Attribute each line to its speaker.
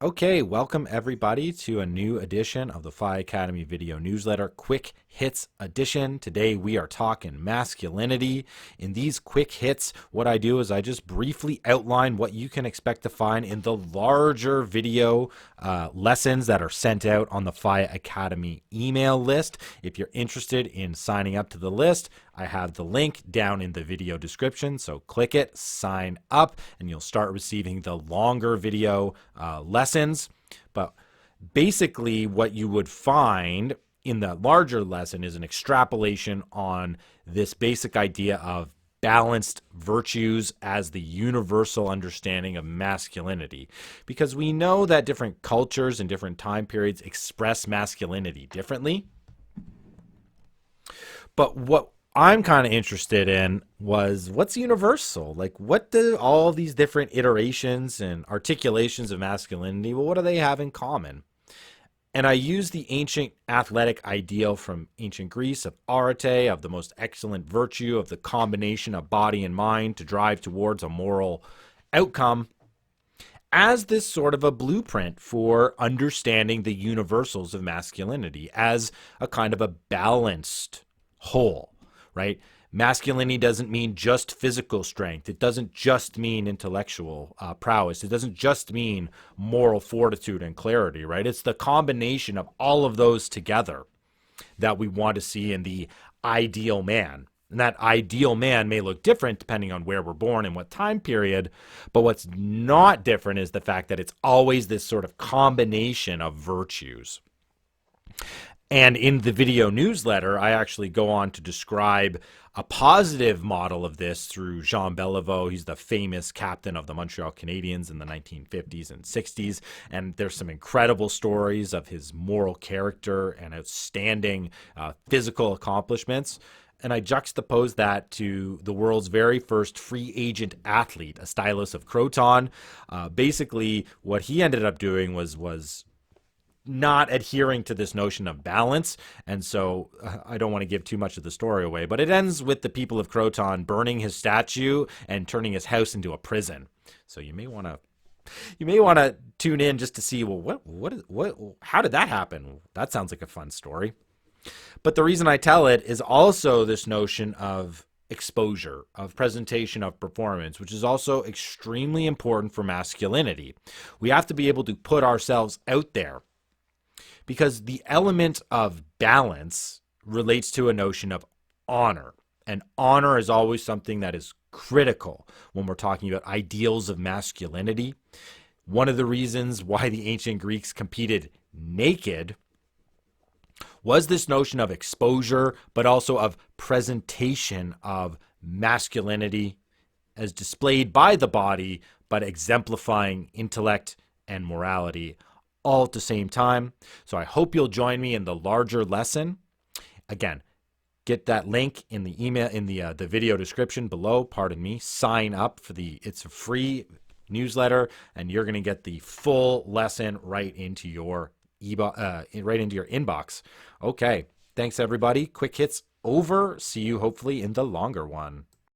Speaker 1: Okay, welcome everybody to a new edition of the Phya Academy Video Newsletter, Quick Hits Edition. Today we are talking masculinity. In these quick hits, what I do is I just briefly outline what you can expect to find in the larger video lessons that are sent out on the Phya Academy email list. If you're interested in signing up to the list, I have the link down in the video description, so click it, sign up, and you'll start receiving the longer video lessons. But basically what you would find in that larger lesson is an extrapolation on this basic idea of balanced virtues as the universal understanding of masculinity, because we know that different cultures and different time periods express masculinity differently. But what I'm kind of interested in was what's universal? Like, what do all these different iterations and articulations of masculinity, well, what do they have in common? And I use the ancient athletic ideal from ancient Greece of arete, of the most excellent virtue, of the combination of body and mind to drive towards a moral outcome, as this sort of a blueprint for understanding the universals of masculinity as a kind of a balanced whole. Right? Masculinity doesn't mean just physical strength. It doesn't just mean intellectual prowess. It doesn't just mean moral fortitude and clarity, right? It's the combination of all of those together that we want to see in the ideal man. And that ideal man may look different depending on where we're born and what time period, but what's not different is the fact that it's always this sort of combination of virtues. And in the video newsletter, I actually go on to describe a positive model of this through Jean Beliveau. He's the famous captain of the Montreal Canadiens in the 1950s and 60s. And there's some incredible stories of his moral character and outstanding physical accomplishments. And I juxtapose that to the world's very first free agent athlete, a stylist of Croton. Basically, what he ended up doing was not adhering to this notion of balance. And so I don't want to give too much of the story away, but it ends with the people of Croton burning his statue and turning his house into a prison. So you may want to tune in just to see, well, how did that happen? That sounds like a fun story. But the reason I tell it is also this notion of exposure, of presentation, of performance, which is also extremely important for masculinity. We have to be able to put ourselves out there, because the element of balance relates to a notion of honor. And honor is always something that is critical when we're talking about ideals of masculinity. One of the reasons why the ancient Greeks competed naked was this notion of exposure, but also of presentation of masculinity as displayed by the body, but exemplifying intellect and morality all at the same time. So I hope you'll join me in the larger lesson. Again, get that link in the email, in the video description below. Pardon me. Sign up for it's a free newsletter, and you're going to get the full lesson right into your inbox. Okay. Thanks everybody. Quick hits over. See you hopefully in the longer one.